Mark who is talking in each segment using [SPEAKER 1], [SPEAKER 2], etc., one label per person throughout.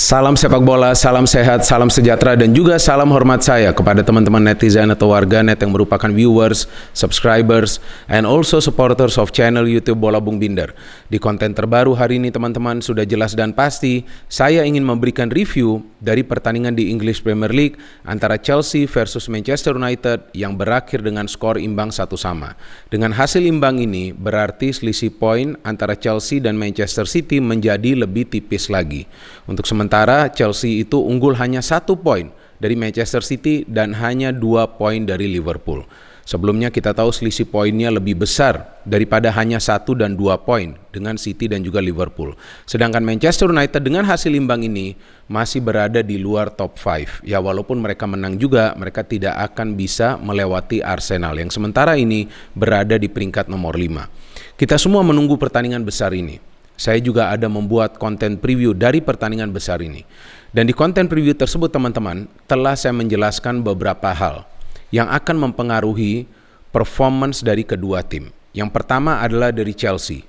[SPEAKER 1] Salam sepak bola, salam sehat, salam sejahtera, dan juga salam hormat saya kepada teman-teman netizen atau warganet yang merupakan viewers, subscribers, and also supporters of channel YouTube Bola Bung Binder. Di konten terbaru hari ini teman-teman sudah jelas dan pasti, saya ingin memberikan review dari pertandingan di English Premier League antara Chelsea versus Manchester United yang berakhir dengan skor imbang 1-1. Dengan hasil imbang ini, berarti selisih poin antara Chelsea dan Manchester City menjadi lebih tipis lagi. Untuk sementara Chelsea itu unggul hanya 1 poin dari Manchester City dan hanya 2 poin dari Liverpool. Sebelumnya kita tahu selisih poinnya lebih besar daripada hanya 1 dan 2 poin dengan City dan juga Liverpool. Sedangkan Manchester United dengan hasil imbang ini masih berada di luar top 5. Ya walaupun mereka menang juga, mereka tidak akan bisa melewati Arsenal yang sementara ini berada di peringkat nomor 5. Kita semua menunggu pertandingan besar ini. Saya juga ada membuat konten preview dari pertandingan besar ini. Dan di konten preview tersebut teman-teman, telah saya menjelaskan beberapa hal yang akan mempengaruhi performance dari kedua tim. Yang pertama adalah dari Chelsea.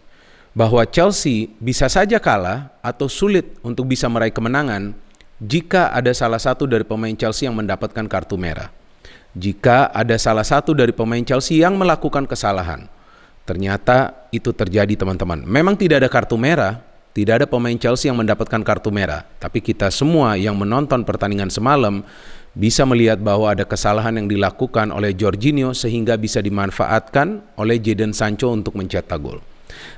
[SPEAKER 1] Bahwa Chelsea bisa saja kalah atau sulit untuk bisa meraih kemenangan jika ada salah satu dari pemain Chelsea yang mendapatkan kartu merah. Jika ada salah satu dari pemain Chelsea yang melakukan kesalahan. Ternyata itu terjadi teman-teman. Memang tidak ada kartu merah, tidak ada pemain Chelsea yang mendapatkan kartu merah. Tapi kita semua yang menonton pertandingan semalam bisa melihat bahwa ada kesalahan yang dilakukan oleh Jorginho sehingga bisa dimanfaatkan oleh Jadon Sancho untuk mencetak gol.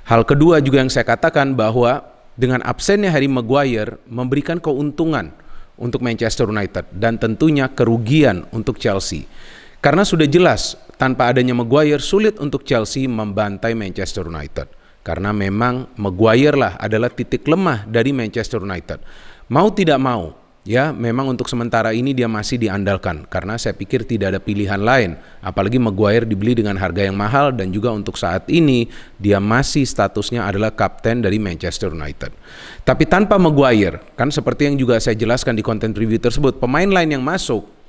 [SPEAKER 1] Hal kedua juga yang saya katakan bahwa dengan absennya Harry Maguire memberikan keuntungan untuk Manchester United dan tentunya kerugian untuk Chelsea. Karena sudah jelas tanpa adanya Maguire sulit untuk Chelsea membantai Manchester United. Karena memang Maguire lah adalah titik lemah dari Manchester United. Mau tidak mau, ya memang untuk sementara ini dia masih diandalkan. Karena saya pikir tidak ada pilihan lain. Apalagi Maguire dibeli dengan harga yang mahal dan juga untuk saat ini dia masih statusnya adalah kapten dari Manchester United. Tapi tanpa Maguire, kan seperti yang juga saya jelaskan di konten preview tersebut, pemain lain yang masuk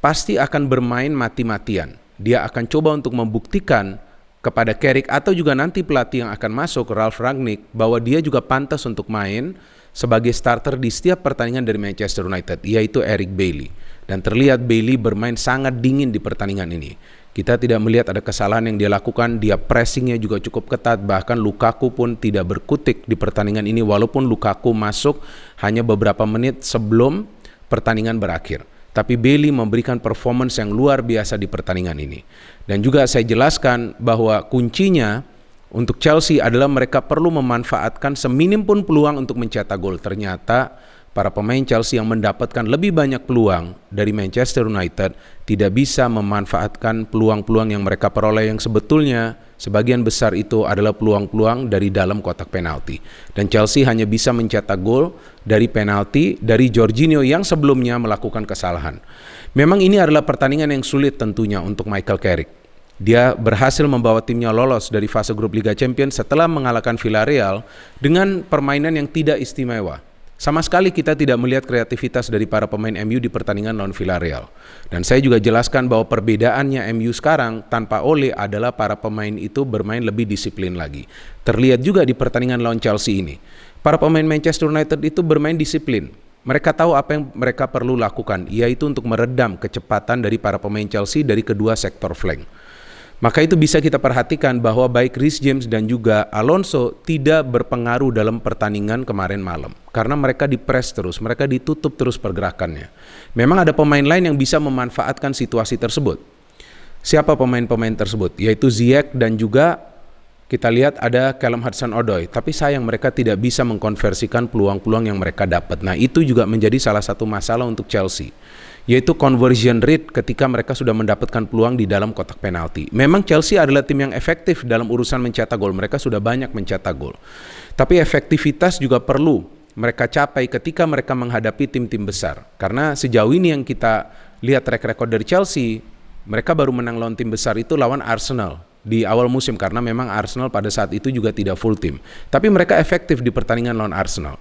[SPEAKER 1] pasti akan bermain mati-matian. Dia akan coba untuk membuktikan kepada Carrick atau juga nanti pelatih yang akan masuk, Ralf Rangnick, bahwa dia juga pantas untuk main sebagai starter di setiap pertandingan dari Manchester United, yaitu Eric Bailly. Dan terlihat Bailly bermain sangat dingin di pertandingan ini. Kita tidak melihat ada kesalahan yang dia lakukan, dia pressingnya juga cukup ketat, bahkan Lukaku pun tidak berkutik di pertandingan ini walaupun Lukaku masuk hanya beberapa menit sebelum pertandingan berakhir. Tapi Bailly memberikan performance yang luar biasa di pertandingan ini. Dan juga saya jelaskan bahwa kuncinya untuk Chelsea adalah mereka perlu memanfaatkan seminim pun peluang untuk mencetak gol. Ternyata para pemain Chelsea yang mendapatkan lebih banyak peluang dari Manchester United tidak bisa memanfaatkan peluang-peluang yang mereka peroleh yang sebetulnya sebagian besar itu adalah peluang-peluang dari dalam kotak penalti. Dan Chelsea hanya bisa mencetak gol dari penalti dari Jorginho yang sebelumnya melakukan kesalahan. Memang ini adalah pertandingan yang sulit tentunya untuk Michael Carrick. Dia berhasil membawa timnya lolos dari fase grup Liga Champions setelah mengalahkan Villarreal dengan permainan yang tidak istimewa. Sama sekali kita tidak melihat kreativitas dari para pemain MU di pertandingan lawan Villarreal. Dan saya juga jelaskan bahwa perbedaannya MU sekarang tanpa Ole adalah para pemain itu bermain lebih disiplin lagi. Terlihat juga di pertandingan lawan Chelsea ini. Para pemain Manchester United itu bermain disiplin. Mereka tahu apa yang mereka perlu lakukan, yaitu untuk meredam kecepatan dari para pemain Chelsea dari kedua sektor flank. Maka itu bisa kita perhatikan bahwa baik Reece James dan juga Alonso tidak berpengaruh dalam pertandingan kemarin malam. Karena mereka di-press terus, mereka ditutup terus pergerakannya. Memang ada pemain lain yang bisa memanfaatkan situasi tersebut. Siapa pemain-pemain tersebut? Yaitu Ziyech dan juga kita lihat ada Callum Hudson-Odoi. Tapi sayang mereka tidak bisa mengkonversikan peluang-peluang yang mereka dapat. Nah itu juga menjadi salah satu masalah untuk Chelsea. Yaitu conversion rate ketika mereka sudah mendapatkan peluang di dalam kotak penalti. Memang Chelsea adalah tim yang efektif dalam urusan mencetak gol. Mereka sudah banyak mencetak gol. Tapi efektivitas juga perlu mereka capai ketika mereka menghadapi tim-tim besar. Karena sejauh ini yang kita lihat track record dari Chelsea, mereka baru menang lawan tim besar itu lawan Arsenal di awal musim. Karena memang Arsenal pada saat itu juga tidak full tim. Tapi mereka efektif di pertandingan lawan Arsenal.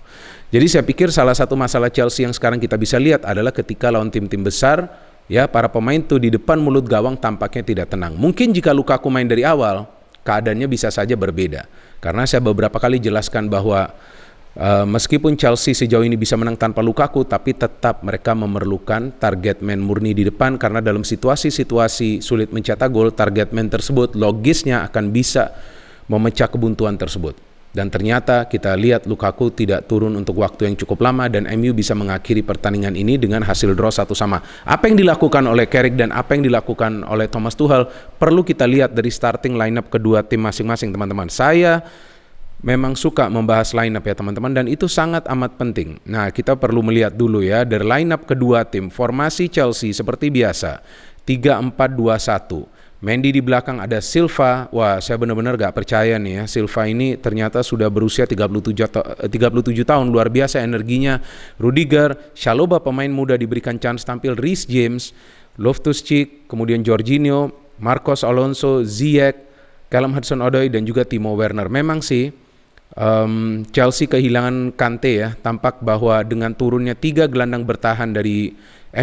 [SPEAKER 1] Jadi saya pikir salah satu masalah Chelsea yang sekarang kita bisa lihat adalah ketika lawan tim-tim besar, ya para pemain tuh di depan mulut gawang tampaknya tidak tenang. Mungkin jika Lukaku main dari awal, keadaannya bisa saja berbeda. Karena saya beberapa kali jelaskan bahwa Meskipun Chelsea sejauh ini bisa menang tanpa Lukaku, tapi tetap mereka memerlukan target man murni di depan, karena dalam situasi-situasi sulit mencetak gol, target man tersebut logisnya akan bisa memecah kebuntuan tersebut. Dan ternyata kita lihat Lukaku tidak turun untuk waktu yang cukup lama, dan MU bisa mengakhiri pertandingan ini dengan hasil draw 1-1. Apa yang dilakukan oleh Carrick dan apa yang dilakukan oleh Thomas Tuchel perlu kita lihat dari starting lineup kedua tim masing-masing, teman-teman. Saya memang suka membahas lineup ya teman-teman, dan itu sangat amat penting. Nah, kita perlu melihat dulu ya dari lineup kedua tim. Formasi Chelsea seperti biasa 3-4-2-1. Mendy di belakang, ada Silva. Wah, saya benar-benar gak percaya nih ya, Silva ini ternyata sudah berusia 37 tahun, luar biasa energinya. Rudiger, Chalobah pemain muda diberikan chance tampil, Reece James, Loftus-Cheek, kemudian Jorginho, Marcos Alonso, Ziyech, Callum Hudson-Odoi, dan juga Timo Werner. Memang sih Chelsea kehilangan Kante ya. Tampak bahwa dengan turunnya 3 gelandang bertahan dari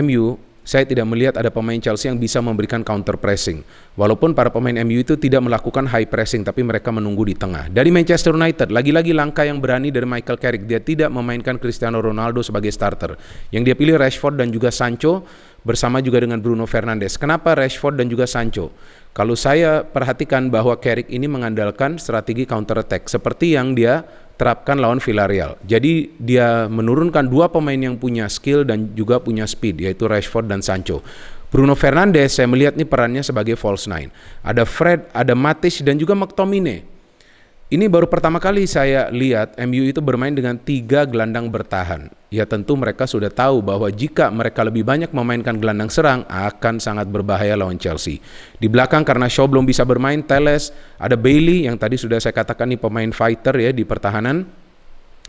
[SPEAKER 1] MU, saya tidak melihat ada pemain Chelsea yang bisa memberikan counter pressing. Walaupun para pemain MU itu tidak melakukan high pressing, tapi mereka menunggu di tengah. Dari Manchester United, lagi-lagi langkah yang berani dari Michael Carrick. Dia tidak memainkan Cristiano Ronaldo sebagai starter. Yang dia pilih Rashford dan juga Sancho, bersama juga dengan Bruno Fernandes. Kenapa Rashford dan juga Sancho? Kalau saya perhatikan bahwa Carrick ini mengandalkan strategi counter attack seperti yang dia terapkan lawan Villarreal. Jadi dia menurunkan 2 pemain yang punya skill dan juga punya speed, yaitu Rashford dan Sancho. Bruno Fernandes saya melihat ini perannya sebagai false nine. Ada Fred, ada Matic, dan juga McTominay. Ini baru pertama kali saya lihat MU itu bermain dengan 3 gelandang bertahan. Ya tentu mereka sudah tahu bahwa jika mereka lebih banyak memainkan gelandang serang akan sangat berbahaya lawan Chelsea. Di belakang karena Shaw belum bisa bermain, Telles, ada Bailey yang tadi sudah saya katakan nih pemain fighter ya di pertahanan.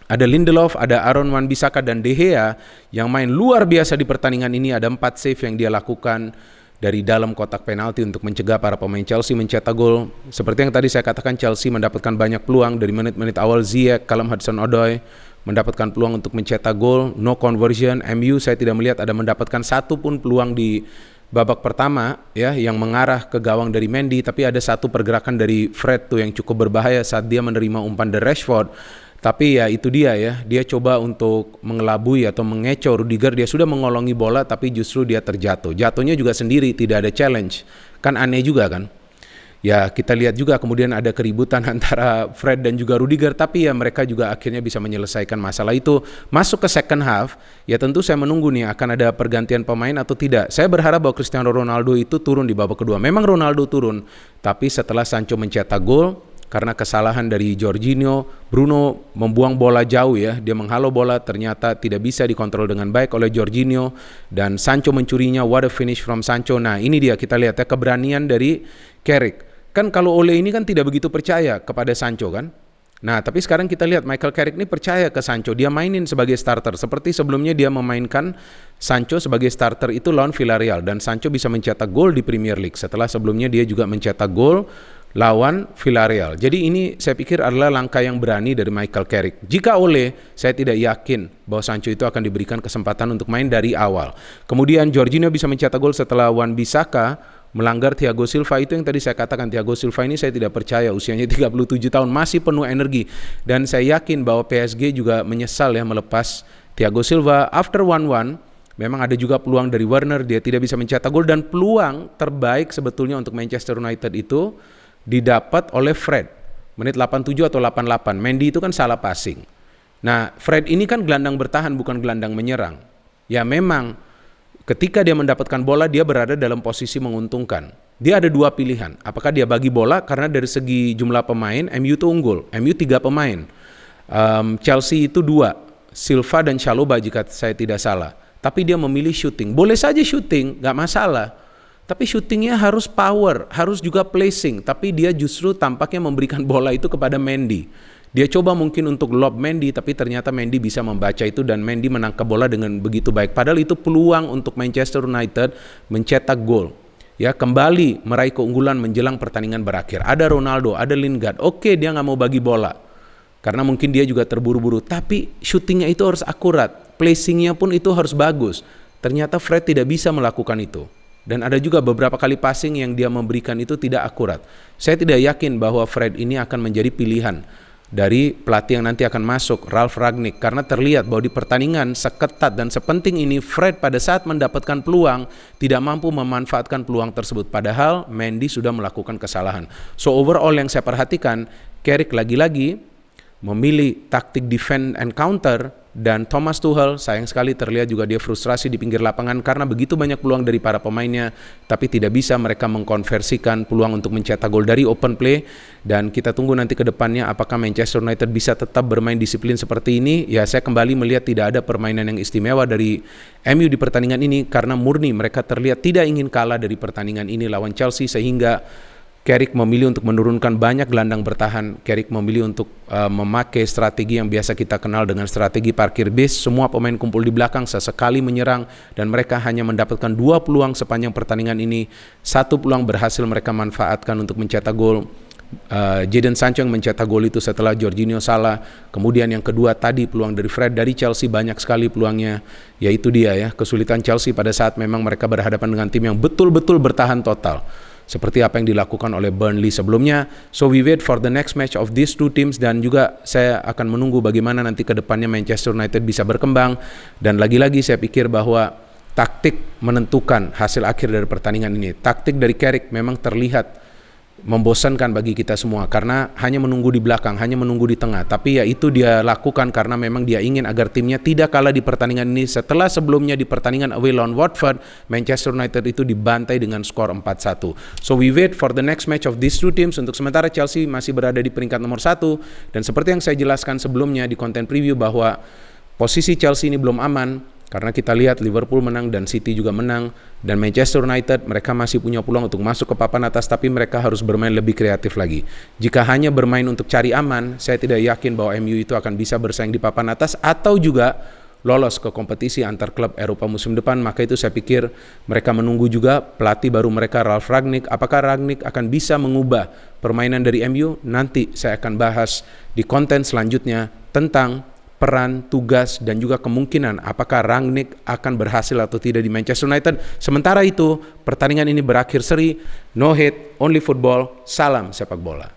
[SPEAKER 1] Ada Lindelof, ada Aaron Wan-Bissaka, dan De Gea yang main luar biasa di pertandingan ini. Ada 4 save yang dia lakukan dari dalam kotak penalti untuk mencegah para pemain Chelsea mencetak gol. Seperti yang tadi saya katakan, Chelsea mendapatkan banyak peluang dari menit-menit awal. Ziyech, Callum Hudson-Odoi mendapatkan peluang untuk mencetak gol, no conversion. MU saya tidak melihat ada mendapatkan satu pun peluang di babak pertama ya yang mengarah ke gawang dari Mendy, tapi ada satu pergerakan dari Fred tuh yang cukup berbahaya saat dia menerima umpan dari Rashford. Tapi ya itu dia ya, dia coba untuk mengelabui atau mengecoh Rudiger. Dia sudah mengolongi bola tapi justru dia terjatuh. Jatuhnya juga sendiri, tidak ada challenge. Kan aneh juga kan. Ya kita lihat juga kemudian ada keributan antara Fred dan juga Rudiger. Tapi ya mereka juga akhirnya bisa menyelesaikan masalah itu. Masuk ke second half, ya tentu saya menunggu nih akan ada pergantian pemain atau tidak. Saya berharap bahwa Cristiano Ronaldo itu turun di babak kedua. Memang Ronaldo turun, tapi setelah Sancho mencetak gol, karena kesalahan dari Jorginho, Bruno membuang bola jauh ya. Dia menghalau bola, ternyata tidak bisa dikontrol dengan baik oleh Jorginho, dan Sancho mencurinya. What a finish from Sancho. Nah ini dia, kita lihat ya keberanian dari Carrick. Kan kalau Ole ini kan tidak begitu percaya kepada Sancho kan. Nah tapi sekarang kita lihat Michael Carrick ini percaya ke Sancho. Dia mainin sebagai starter. Seperti sebelumnya dia memainkan Sancho sebagai starter itu lawan Villarreal, dan Sancho bisa mencetak gol di Premier League. Setelah sebelumnya dia juga mencetak gol lawan Villarreal. Jadi ini saya pikir adalah langkah yang berani dari Michael Carrick. Jika Ole, saya tidak yakin bahwa Sancho itu akan diberikan kesempatan untuk main dari awal. Kemudian Jorginho bisa mencetak gol setelah Wan-Bissaka melanggar Thiago Silva. Itu yang tadi saya katakan, Thiago Silva ini saya tidak percaya, usianya 37 tahun, masih penuh energi. Dan saya yakin bahwa PSG juga menyesal ya melepas Thiago Silva. After 1-1, memang ada juga peluang dari Werner, dia tidak bisa mencetak gol, dan peluang terbaik sebetulnya untuk Manchester United itu didapat oleh Fred menit 87 atau 88. Mendy itu kan salah passing. Nah Fred ini kan gelandang bertahan, bukan gelandang menyerang. Ya memang ketika dia mendapatkan bola dia berada dalam posisi menguntungkan. Dia ada 2 pilihan. Apakah dia bagi bola, karena dari segi jumlah pemain MU itu unggul. MU 3 pemain, Chelsea itu 2, Silva dan Chalobah jika saya tidak salah. Tapi dia memilih shooting. Boleh saja shooting, gak masalah. Tapi syutingnya harus power, harus juga placing. Tapi dia justru tampaknya memberikan bola itu kepada Mendy. Dia coba mungkin untuk lob Mendy, tapi ternyata Mendy bisa membaca itu dan Mendy menangkap bola dengan begitu baik. Padahal itu peluang untuk Manchester United mencetak gol. Ya, kembali meraih keunggulan menjelang pertandingan berakhir. Ada Ronaldo, ada Lingard. Oke, dia nggak mau bagi bola karena mungkin dia juga terburu-buru. Tapi syutingnya itu harus akurat, placingnya pun itu harus bagus. Ternyata Fred tidak bisa melakukan itu. Dan ada juga beberapa kali passing yang dia memberikan itu tidak akurat. Saya tidak yakin bahwa Fred ini akan menjadi pilihan dari pelatih yang nanti akan masuk, Ralf Rangnick, karena terlihat bahwa di pertandingan seketat dan sepenting ini Fred pada saat mendapatkan peluang tidak mampu memanfaatkan peluang tersebut, padahal Mendy sudah melakukan kesalahan. So overall yang saya perhatikan, Carrick lagi-lagi memilih taktik defend and counter, dan Thomas Tuchel sayang sekali terlihat juga dia frustrasi di pinggir lapangan karena begitu banyak peluang dari para pemainnya tapi tidak bisa mereka mengkonversikan peluang untuk mencetak gol dari open play. Dan kita tunggu nanti ke depannya apakah Manchester United bisa tetap bermain disiplin seperti ini. Ya, saya kembali melihat tidak ada permainan yang istimewa dari MU di pertandingan ini karena murni mereka terlihat tidak ingin kalah dari pertandingan ini lawan Chelsea, sehingga Carrick memilih untuk menurunkan banyak gelandang bertahan. Carrick memilih untuk memakai strategi yang biasa kita kenal dengan strategi parkir bis. Semua pemain kumpul di belakang, sesekali menyerang, dan mereka hanya mendapatkan 2 peluang sepanjang pertandingan ini. 1 peluang berhasil mereka manfaatkan untuk mencetak gol. Jadon Sancho yang mencetak gol itu setelah Jorginho salah. Kemudian yang kedua tadi peluang dari Fred. Dari Chelsea banyak sekali peluangnya. Yaitu dia ya, kesulitan Chelsea pada saat memang mereka berhadapan dengan tim yang betul-betul bertahan total, seperti apa yang dilakukan oleh Burnley sebelumnya. So we wait for the next match of these two teams, dan juga saya akan menunggu bagaimana nanti ke depannya Manchester United bisa berkembang. Dan lagi-lagi saya pikir bahwa taktik menentukan hasil akhir dari pertandingan ini. Taktik dari Carrick memang terlihat membosankan bagi kita semua karena hanya menunggu di belakang, hanya menunggu di tengah. Tapi ya itu dia lakukan karena memang dia ingin agar timnya tidak kalah di pertandingan ini setelah sebelumnya di pertandingan away lawan Watford, Manchester United itu dibantai dengan skor 4-1. So we wait for the next match of these two teams. Untuk sementara Chelsea masih berada di peringkat nomor 1, dan seperti yang saya jelaskan sebelumnya di konten preview bahwa posisi Chelsea ini belum aman. Karena kita lihat Liverpool menang dan City juga menang, dan Manchester United mereka masih punya peluang untuk masuk ke papan atas, tapi mereka harus bermain lebih kreatif lagi. Jika hanya bermain untuk cari aman, saya tidak yakin bahwa MU itu akan bisa bersaing di papan atas atau juga lolos ke kompetisi antar klub Eropa musim depan. Maka itu saya pikir mereka menunggu juga pelatih baru mereka, Ralf Rangnick. Apakah Rangnick akan bisa mengubah permainan dari MU? Nanti saya akan bahas di konten selanjutnya tentang peran, tugas, dan juga kemungkinan apakah Rangnick akan berhasil atau tidak di Manchester United. Sementara itu, pertandingan ini berakhir seri. No hate, only football. Salam sepak bola.